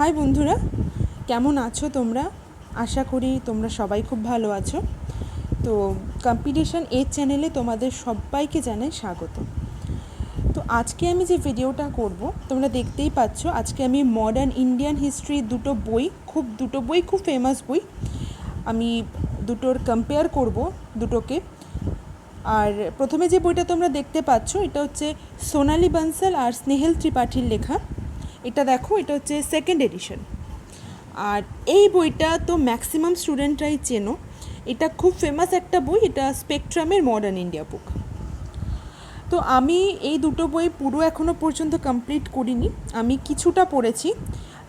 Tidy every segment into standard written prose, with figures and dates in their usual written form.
High বন্ধুরা, কেমন আছো তোমরা? আশা করি তোমরা সবাই খুব ভালো আছো। তো কম্পিটিশন এজ চ্যানেলে তোমাদের সবাইকে জানাই স্বাগত। তো আজকে আমি যে ভিডিওটা করব, তোমরা দেখতেই পাচ্ছ, আজকে আমি মডার্ন ইন্ডিয়ান হিস্ট্রি দুটো বই খুব ফেমাস বই, আমি দুটোর কম্পেয়ার করব দুটোকে। আর প্রথমে যে বইটা তোমরা দেখতে পাচ্ছ, এটা হচ্ছে সোনালি বানসাল আর স্নেহেল ত্রিপাঠীর লেখা। এটা দেখো, এটা হচ্ছে সেকেন্ড এডিশন। আর এই বইটা তো ম্যাক্সিমাম স্টুডেন্টরাই চেনো, এটা খুব ফেমাস একটা বই, এটা স্পেকট্রামের মডার্ন ইন্ডিয়া বুক। তো আমি এই দুটো বই পুরো এখনও পর্যন্ত কমপ্লিট করিনি, আমি কিছুটা পড়েছি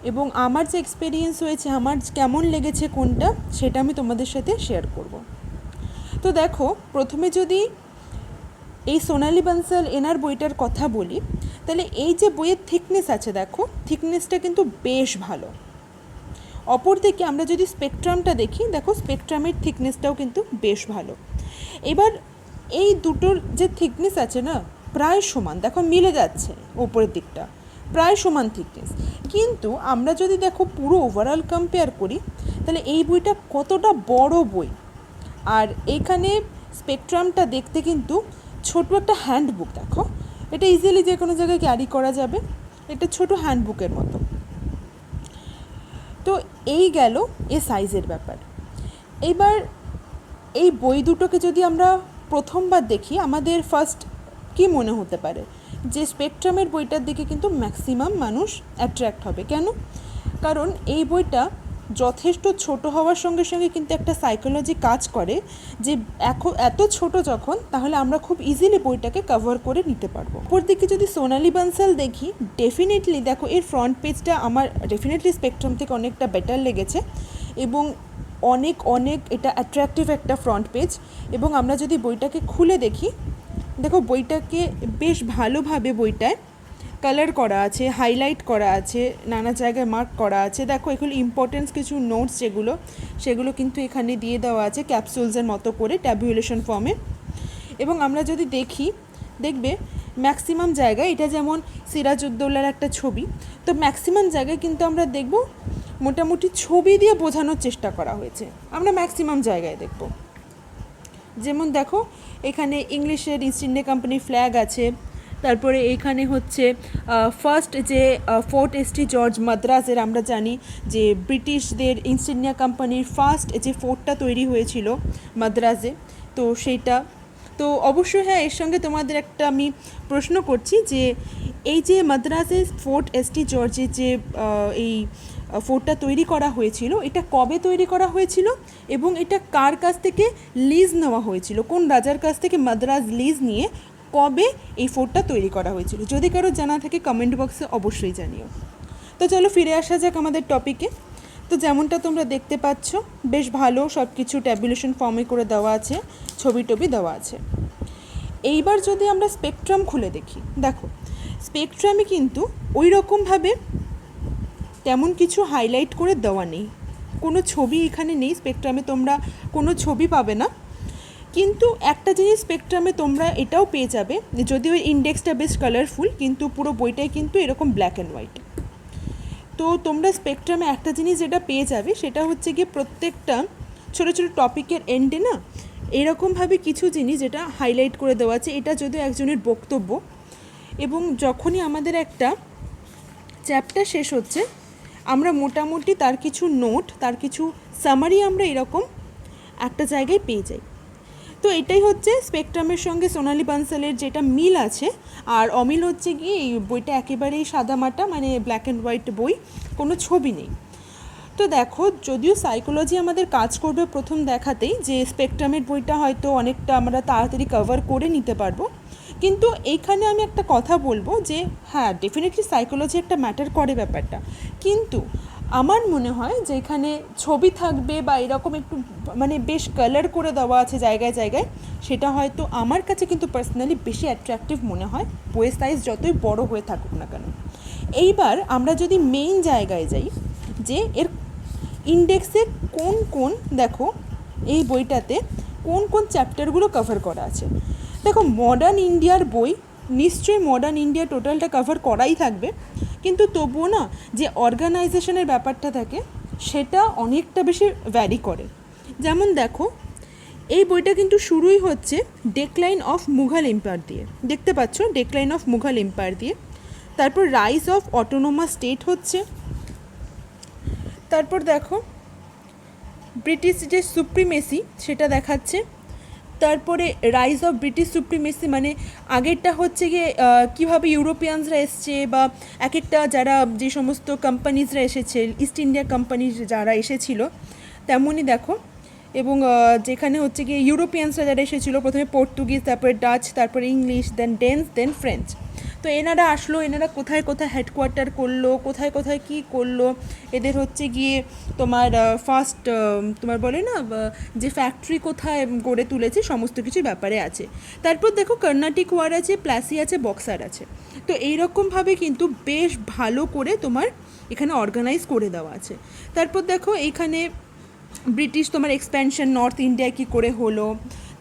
এবং আমার যে এক্সপিরিয়েন্স হয়েছে, আমার কেমন লেগেছে কোনটা, সেটা আমি তোমাদের সাথে শেয়ার করব। তো দেখো, প্রথমে যদি এই সোনালি বানসাল এনার বইটার কথা বলি, তাহলে এই যে বইয়ের থিকনেস আছে, দেখো থিকনেসটা কিন্তু বেশ ভালো। অপরদিকে আমরা যদি স্পেকট্রামটা দেখি, দেখো স্পেকট্রামের থিকনেসটাও কিন্তু বেশ ভালো। এবার এই দুটোর যে থিকনেস আছে না, প্রায় সমান, দেখো মিলে যাচ্ছে, ওপরের দিকটা প্রায় সমান থিকনেস। কিন্তু আমরা যদি দেখো পুরো ওভারঅল কম্পেয়ার করি, তাহলে এই বইটা কতটা বড় বই। আর এইখানে স্পেকট্রামটা দেখতে কিন্তু ছোট একটা হ্যান্ডবুক, দেখো এটা ইজিলি যে কোনো জায়গায় ক্যারি করা যাবে, এটা ছোট হ্যান্ডবুকের মতো। তো এই গেল এ সাইজের ব্যাপার। এইবার এই বই দুটোকে যদি আমরা প্রথমবার দেখি, আমাদের ফার্স্ট কি মনে হতে পারে যে স্পেকট্রামের বইটার দিকে কিন্তু ম্যাক্সিমাম মানুষ অ্যাট্রাক্ট হবে। কেন? কারণ এই বইটা যথেষ্ট ছোট হওয়ার সঙ্গে সঙ্গে কিন্তু একটা সাইকোলজি কাজ করে যে এত ছোট যখন, তাহলে আমরা খুব ইজিলি বইটাকে কভার করে নিতে পারবো। অপরদিকে যদি সোনালি বানসাল দেখি, ডেফিনেটলি দেখো এর ফ্রন্ট পেজটা আমার ডেফিনেটলি স্পেকট্রাম থেকে অনেকটা বেটার লেগেছে এবং অনেক এটা অ্যাট্রাকটিভ একটা ফ্রন্ট পেজ। এবং আমরা যদি বইটাকে খুলে দেখি, দেখো বইটাকে বেশ ভালোভাবে বইটায় কালার করা আছে, হাইলাইট করা আছে, নানা জায়গায় মার্ক করা আছে। দেখো এগুলো ইম্পর্টেন্স কিছু নোটস সেগুলো কিন্তু এখানে দিয়ে দেওয়া আছে ক্যাপসুলসের মতো করে, ট্যাবুলেশন ফর্মে। এবং আমরা যদি দেখবে ম্যাক্সিমাম জায়গায়, এটা যেমন সিরাজউদ্দৌলার একটা ছবি, তো ম্যাক্সিমাম জায়গায় কিন্তু আমরা দেখব মোটামুটি ছবি দিয়ে বোঝানোর চেষ্টা করা হয়েছে, আমরা ম্যাক্সিমাম জায়গায় দেখব। যেমন দেখো এখানে ইংলিশের ইস্ট ইন্ডিয়া কোম্পানির ফ্ল্যাগ আছে, তারপরে এখানে হচ্ছে ফার্স্ট যে ফোর্ট এসটি জর্জ মাদ্রাজের, আমরা জানি যে ব্রিটিশদের ইস্ট ইন্ডিয়া কোম্পানির ফার্স্ট যে ফোর্টটা তৈরি হয়েছিল মাদ্রাজে, তো সেইটা। তো অবশ্যই হ্যাঁ, এর সঙ্গে তোমাদের একটা আমি প্রশ্ন করছি যে এই যে মাদ্রাজের ফোর্ট এসটি জর্জের যে এই ফোর্টটা তৈরি করা হয়েছিল, এটা কবে তৈরি করা হয়েছিল এবং এটা কার কাছ থেকে লিজ নেওয়া হয়েছিল, কোন রাজার কাছ থেকে মাদ্রাজ লিজ নিয়ে কবে এই ফোর্টটা তৈরি করা হয়েছিল? যদি কারো জানা থাকে কমেন্ট বক্সে অবশ্যই জানিও। তো চলো ফিরে আসা যাক আমাদের টপিকে। তো যেমনটা তোমরা দেখতে পাচ্ছ, বেশ ভালো সব কিছু ট্যাবুলেশন ফর্মে করে দেওয়া আছে, ছবি টবি দেওয়া আছে। এইবার যদি আমরা স্পেকট্রাম খুলে দেখি, দেখো স্পেকট্রামে কিন্তু ওই রকমভাবে তেমন কিছু হাইলাইট করে দেওয়া নেই, কোনো ছবি এখানে নেই। স্পেকট্রামে তোমরা কোনো ছবি পাবে না, কিন্তু একটা জিনিস স্পেকট্রামে তোমরা এটাও পেয়ে যাবে, যদিও ইন্ডেক্সটা বেশ কালারফুল, কিন্তু পুরো বইটাই কিন্তু এরকম ব্ল্যাক অ্যান্ড হোয়াইট। তো তোমরা স্পেকট্রামে একটা জিনিস যেটা পেয়ে যাবে, সেটা হচ্ছে গিয়ে প্রত্যেকটা ছোটো ছোটো টপিকের এন্ডে না এরকমভাবে কিছু জিনিস যেটা হাইলাইট করে দেওয়া আছে। এটা যদিও একজনের বক্তব্য, এবং যখনই আমাদের একটা চ্যাপ্টার শেষ হচ্ছে, আমরা মোটামুটি তার কিছু নোট, তার কিছু সামারি আমরা এরকম একটা জায়গায় পেয়ে যাই। তো এটাই হচ্ছে স্পেকট্রামের সঙ্গে সোনালি বানসালের যেটা মিল আছে। আর অমিল হচ্ছে কি, এই বইটা একেবারেই সাদামাটা, মানে ব্ল্যাক অ্যান্ড হোয়াইট বই, কোনো ছবি নেই। তো দেখো, যদিও সাইকোলজি আমাদের কাজ করবে প্রথম দেখাতেই, যে স্পেকট্রামের বইটা হয়তো অনেকটা আমরা তাড়াতাড়ি কভার করে নিতে পারবো, কিন্তু এইখানে আমি একটা কথা বলবো যে হ্যাঁ, ডেফিনেটলি সাইকোলজি একটা ম্যাটার করে ব্যাপারটা, কিন্তু আমার মনে হয় যে এখানে ছবি থাকবে বা এরকম একটু মানে বেশ কালার করে দেওয়া আছে জায়গায় জায়গায়, সেটা হয়তো আমার কাছে কিন্তু পার্সোনালি বেশি অ্যাট্রাকটিভ মনে হয়, বইয়ের সাইজ যতই বড় হয়ে থাকুক না কেন। এইবার আমরা যদি মেইন জায়গায় যাই, যে এর ইন্ডেক্সে কোন দেখো এই বইটাতে কোন চ্যাপ্টারগুলো কভার করা আছে। দেখো মডার্ন ইন্ডিয়ার বই, নিশ্চয়ই মডার্ন ইন্ডিয়া টোটালটা কভার করাই থাকবে, কিন্তু তবুও না যে অর্গানাইজেশনের ব্যাপারটা থাকে সেটা অনেকটা বেশি ভ্যারি করে। যেমন দেখো, এই বইটা কিন্তু শুরুই হচ্ছে ডেক্লাইন অফ মুঘল এম্পায়ার দিয়ে, দেখতে পাচ্ছ ডেক্লাইন অফ মুঘল এম্পায়ার দিয়ে, তারপর রাইজ অফ অটোনোমাস স্টেট হচ্ছে, তারপর দেখো ব্রিটিশ যে সুপ্রিমেসি সেটা দেখাচ্ছে, তারপরে রাইজ অফ ব্রিটিশ সুপ্রিমেসি মানে আগেরটা হচ্ছে গিয়ে কীভাবে ইউরোপিয়ানসরা এসছে বা এক একটা যারা যে সমস্ত কোম্পানিজরা এসেছে, ইস্ট ইন্ডিয়া কোম্পানি যারা এসেছিল তেমনই দেখো, এবং যেখানে হচ্ছে গিয়ে ইউরোপিয়ানসরা যারা এসেছিলো প্রথমে পর্তুগিজ, তারপরে ডাচ, তারপরে ইংলিশ, দেন ডেন্স, দেন ফ্রেঞ্চ। তো এনারা আসলো, এনারা কোথায় কোথায় হেডকোয়ার্টার করলো, কোথায় কোথায় কী করলো, এদের হচ্ছে গিয়ে তোমার ফার্স্ট তোমার বলে না যে ফ্যাক্টরি কোথায় গড়ে তুলেছে সমস্ত কিছু ব্যাপারে আছে। তারপর দেখো কর্ণাটিক ওয়ার আছে, প্লাসি আছে, বক্সার আছে। তো এইরকমভাবে কিন্তু বেশ ভালো করে তোমার এখানে অর্গানাইজ করে দেওয়া আছে। তারপর দেখো এইখানে ব্রিটিশ তোমার এক্সপ্যানশন নর্থ ইন্ডিয়ায় কী করে হলো,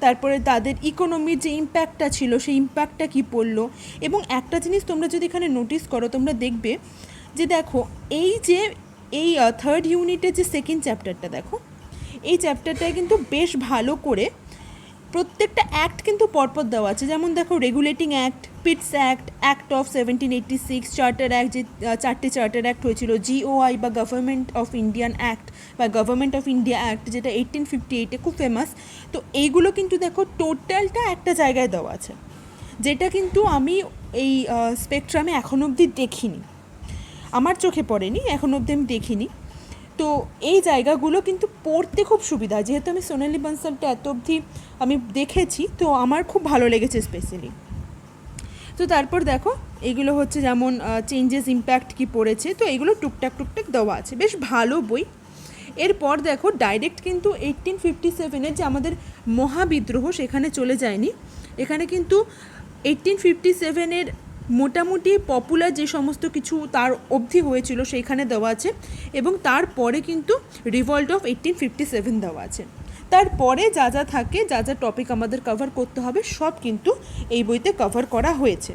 তারপরে তাদের ইকোনমির যে ইম্প্যাক্টটা ছিল সেই ইম্প্যাক্টটা কী পড়লো। এবং একটা জিনিস তোমরা যদি এখানে নোটিস করো তোমরা দেখবে যে দেখো এই যে এই থার্ড ইউনিটের যে সেকেন্ড চ্যাপ্টারটা দেখো, এই চ্যাপ্টারটায় কিন্তু বেশ ভালো করে প্রত্যেকটা অ্যাক্ট কিন্তু পরপর দেওয়া আছে। যেমন দেখো regulating act, Pitt's act, act of 1786, charter act, যে চারটে চার্টার অ্যাক্ট হয়েছিল, জিওআই বা গভর্নমেন্ট অফ ইন্ডিয়ান অ্যাক্ট বা গভর্নমেন্ট অফ ইন্ডিয়া অ্যাক্ট যেটা 1858-এ খুব ফেমাস। তো এইগুলো কিন্তু দেখো টোটালটা একটা জায়গায় দেওয়া আছে, যেটা কিন্তু আমি এই স্পেকট্রামে এখনো অবধি দেখিনি, আমার চোখে পড়েনি, এখনো অবধি আমি দেখিনি। তো এই জায়গাগুলো কিন্তু পড়তে খুব সুবিধা, যেহেতু আমি সোনালি বানসালটা এত অবধি আমি দেখেছি তো আমার খুব ভালো লেগেছে স্পেশালি। তো তারপর দেখো এইগুলো হচ্ছে যেমন চেঞ্জেস ইম্প্যাক্ট কি পড়েছে, তো এইগুলো টুকটাক টুকটাক দেওয়া আছে, বেশ ভালো বই। এরপর দেখো ডাইরেক্ট কিন্তু 1857-এর যে আমাদের মহাবিদ্রোহ সেখানে চলে যায়নি, এখানে কিন্তু 1857-এর মোটামুটি পপুলার যে সমস্ত কিছু তার অবধি হয়েছিল সেইখানে দেওয়া আছে, এবং তারপরে কিন্তু রিভল্ট অফ 1857 দেওয়া আছে। তারপরে যা যা থাকে, যা যা টপিক আমাদের কভার করতে হবে সব কিন্তু এই বইতে কভার করা হয়েছে।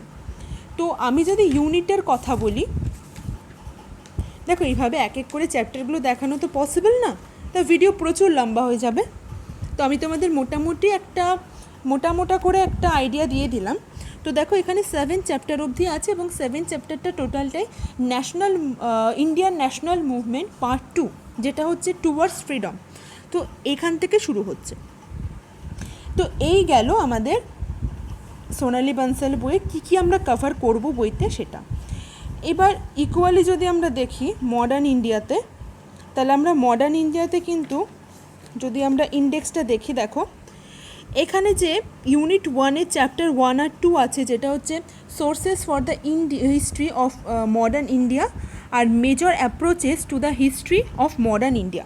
তো আমি যদি ইউনিটের কথা বলি, দেখো এইভাবে এক এক করে চ্যাপ্টারগুলো দেখানো তো পসিবল না, তা ভিডিও প্রচুর লম্বা হয়ে যাবে। তো আমি তোমাদের মোটামুটি একটা মোটা করে একটা আইডিয়া দিয়ে দিলাম। তো দেখো এখানে 7 চ্যাপ্টার অবধি আছে, এবং 7 চ্যাপ্টারটা টোটালটাই ইন্ডিয়ান ন্যাশনাল মুভমেন্ট পার্ট 2, যেটা হচ্ছে টুয়ার্ডস ফ্রিডম। তো এখান থেকে শুরু হচ্ছে। তো এই গেল আমাদের সোনালি বানসাল বইয়ে কী আমরা কভার করব বইতে সেটা। এবার ইকুয়ালি যদি আমরা দেখি মডার্ন ইন্ডিয়াতে, তাহলে আমরা মডার্ন ইন্ডিয়াতে কিন্তু যদি আমরা ইন্ডেক্সটা দেখি, দেখো এখানে যে ইউনিট 1-এর চ্যাপ্টার 1 আর 2 আছে, যেটা হচ্ছে sources for the history of modern India আর major approaches to the history of modern India.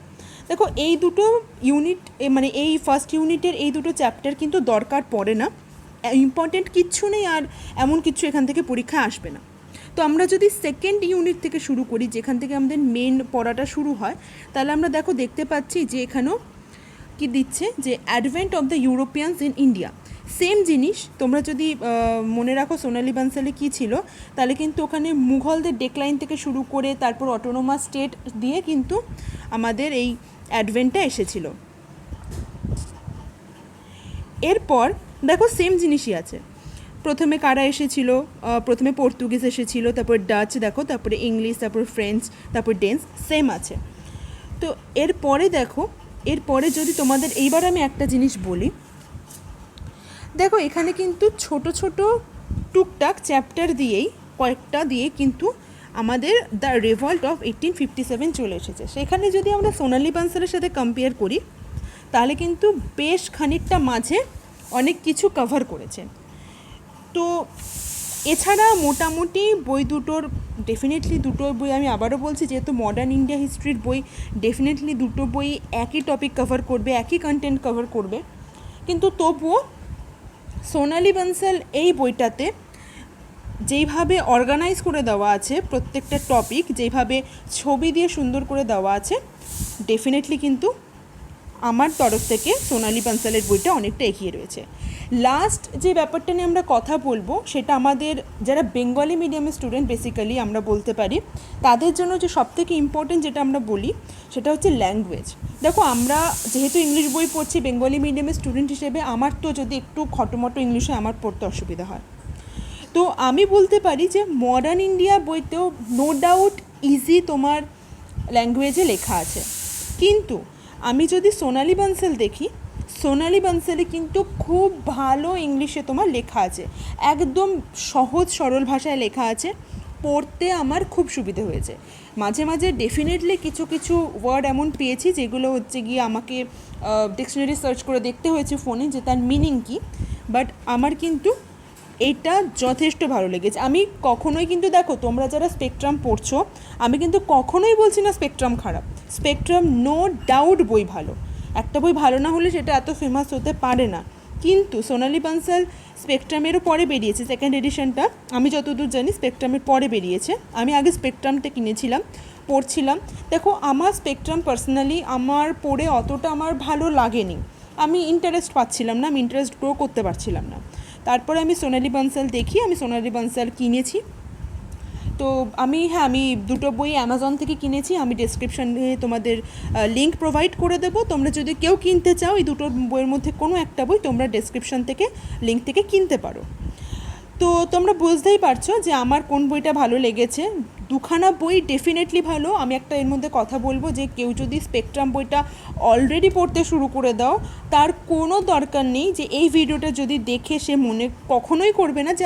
দেখো এই দুটো ইউনিট, মানে এই ফার্স্ট ইউনিটের এই দুটো চ্যাপ্টার কিন্তু দরকার পড়ে না, ইম্পর্টেন্ট কিচ্ছু নেই, আর এমন কিছু এখান থেকে পরীক্ষা আসবে না। তো আমরা যদি সেকেন্ড ইউনিট থেকে শুরু করি, যেখান থেকে আমাদের মেন পড়াটা শুরু হয়, তাহলে আমরা দেখো দেখতে পাচ্ছি যে এখানেও কি দিচ্ছে যে advent of the Europeans in India. Same জিনিস তোমরা যদি মনে রাখো সোনালি বানসালে কী ছিল, তাহলে কিন্তু ওখানে মুঘলদের ডেক্লাইন থেকে শুরু করে তারপর অটোনোমাস স্টেট দিয়ে কিন্তু আমাদের এই অ্যাডভেন্টটা এসেছিল। এরপর দেখো সেম জিনিসই আছে, প্রথমে কারা এসেছিল, প্রথমে পর্তুগিজ এসেছিল, তারপর ডাচ দেখো, তারপরে ইংলিশ, তারপর ফ্রেঞ্চ, তারপর ডেন্স, সেম আছে। তো এরপরে দেখো, এরপরে যদি তোমাদের এইবার আমি একটা জিনিস বলি, দেখো এখানে কিন্তু ছোট ছোট টুকটাক চ্যাপ্টার দিয়েই কয়েকটা দিয়ে কিন্তু আমাদের দ্য রিভল্ট অফ 1857 চলে এসেছে। সেখানে যদি আমরা সোনালি বানসালের সাথে কম্পেয়ার করি তাহলে কিন্তু বেশ খানিকটা মাঝে অনেক কিছু কভার করেছে। তো এছাড়া মোটামুটি বই দুটোর ডেফিনেটলি দুটো বই, আমি আবারও বলছি যেহেতু মডার্ন ইন্ডিয়া হিস্ট্রির বই, ডেফিনেটলি দুটো বই একই টপিক কভার করবে, একই কন্টেন্ট কভার করবে, কিন্তু তবুও সোনালি বানসাল এই বইটাতে যেইভাবে অর্গানাইজ করে দেওয়া আছে প্রত্যেকটা টপিক, যেইভাবে ছবি দিয়ে সুন্দর করে দেওয়া আছে, ডেফিনেটলি কিন্তু আমার তরফ থেকে সোনালি বানসালের বইটা অনেকটা এগিয়ে রয়েছে। লাস্ট যে ব্যাপারটা নিয়ে আমরা কথা বলবো সেটা আমাদের যারা বেঙ্গলি মিডিয়ামের স্টুডেন্ট বেসিক্যালি আমরা বলতে পারি তাদের জন্য যে সবথেকে ইম্পর্টেন্ট যেটা আমরা বলি সেটা হচ্ছে ল্যাঙ্গুয়েজ। দেখো আমরা যেহেতু ইংলিশ বই পড়ছি বেঙ্গলি মিডিয়ামের স্টুডেন্ট হিসেবে আমার তো যদি একটু খটোমটো ইংলিশে আমার পড়তে অসুবিধা হয়, তো আমি বলতে পারি যে মডার্ন ইন্ডিয়া বইতেও নো ডাউট ইজি তোমার ল্যাঙ্গুয়েজে লেখা আছে, কিন্তু আমি যদি সোনালি বানসাল দেখি সোনালি বানসালে কিন্তু খুব ভালো ইংলিশে তোমার লেখা আছে, একদম সহজ সরল ভাষায় লেখা আছে, পড়তে আমার খুব সুবিধে হয়েছে। মাঝে মাঝে ডেফিনেটলি কিছু কিছু ওয়ার্ড এমন পেয়েছি যেগুলো হচ্ছে গিয়ে আমাকে ডিকশনারি সার্চ করে দেখতে হয়েছে ফোনে যে তার মিনিং কী, বাট আমার কিন্তু এইটা যথেষ্ট ভালো লেগেছে। আমি কখনোই কিন্তু দেখো তোমরা যারা স্পেকট্রাম পড়ছো আমি কিন্তু কখনোই বলছি না স্পেকট্রাম খারাপ, স্পেকট্রাম নো ডাউট বই ভালো, একটা বই ভালো না হলে সেটা এত ফেমাস হতে পারে না, কিন্তু সোনালি বানসাল স্পেকট্রামেরও পরে বেরিয়েছে সেকেন্ড এডিশনটা, আমি যতদূর জানি স্পেকট্রামের পরে বেরিয়েছে, আমি আগে স্পেকট্রামটা কিনেছিলাম পড়ছিলাম। দেখো আমার স্পেকট্রাম পার্সোনালি আমার পড়ে অতটা আমার ভালো লাগেনি, আমি ইন্টারেস্ট পাচ্ছিলাম না, আমি ইন্টারেস্ট গ্রো করতে পারছিলাম না। তারপরে আমি সোনালি বানসাল দেখি, আমি সোনালি বানসাল কিনেছি। তো আমি দুটো বই অ্যামাজন থেকে কিনেছি, আমি ডেসক্রিপশানে তোমাদের লিঙ্ক প্রোভাইড করে দেবো, তোমরা যদি কেউ কিনতে চাও এই দুটো বইয়ের মধ্যে কোনো একটা বই তোমরা ডেসক্রিপশান থেকে লিঙ্ক থেকে কিনতে পারো। তো তোমরা বুঝতেই পারছো যে আমার কোন বইটা ভালো লেগেছে, দুখানা বই ডেফিনেটলি ভালো। আমি একটা এর মধ্যে কথা বলবো যে কেউ যদি স্পেকট্রাম বইটা অলরেডি পড়তে শুরু করে দাও তার কোনো দরকার নেই যে এই ভিডিওটা যদি দেখে সে মনে কখনোই করবে না যে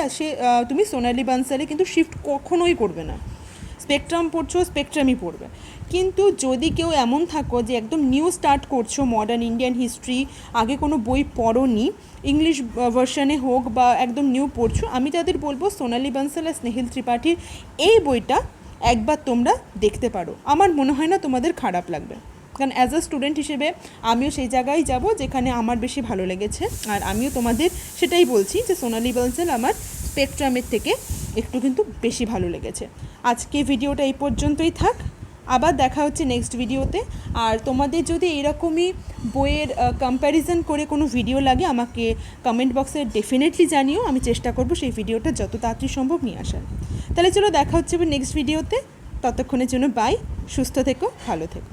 তুমি সোনালি বানসালে কিন্তু শিফট কখনোই করবে না, স্পেকট্রাম পড়ছো স্পেকট্রামই পড়বে। কিন্তু যদি কেউ এমন থাকো যে একদম নিউ স্টার্ট করছো মডার্ন ইন্ডিয়ান হিস্ট্রি, আগে কোনো বই পড়োনি, ইংলিশ ভার্সানে হোক বা একদম নিউ পড়ছো, আমি তাদের বলবো সোনালি বানসাল আর স্নেহিল ত্রিপাঠীর এই বইটা একবার তোমরা দেখতে পারো, আমার মনে হয় না তোমাদের খারাপ লাগবে, কারণ অ্যাজ আ স্টুডেন্ট হিসেবে আমিও সেই জায়গায় যাব যেখানে আমার বেশি ভালো লেগেছে, আর আমিও তোমাদের সেটাই বলছি যে সোনালি বানসাল আমার স্পেকট্রামের থেকে একটু কিন্তু বেশি ভালো লেগেছে। আজকে ভিডিওটা এই পর্যন্তই থাক, আবার দেখা হচ্ছে নেক্সট ভিডিওতে। আর তোমাদের যদি এরকমই বইয়ের কম্প্যারিজন করে কোনো ভিডিও লাগে আমাকে কমেন্ট বক্সে ডেফিনেটলি জানিও, আমি চেষ্টা করব সেই ভিডিওটা যত তাড়াতাড়ি সম্ভব নিয়ে আসার। তাহলে চলো দেখা হচ্ছে নেক্সট ভিডিওতে, ততক্ষণের জন্য বাই, সুস্থ থেকো, ভালো থেকো।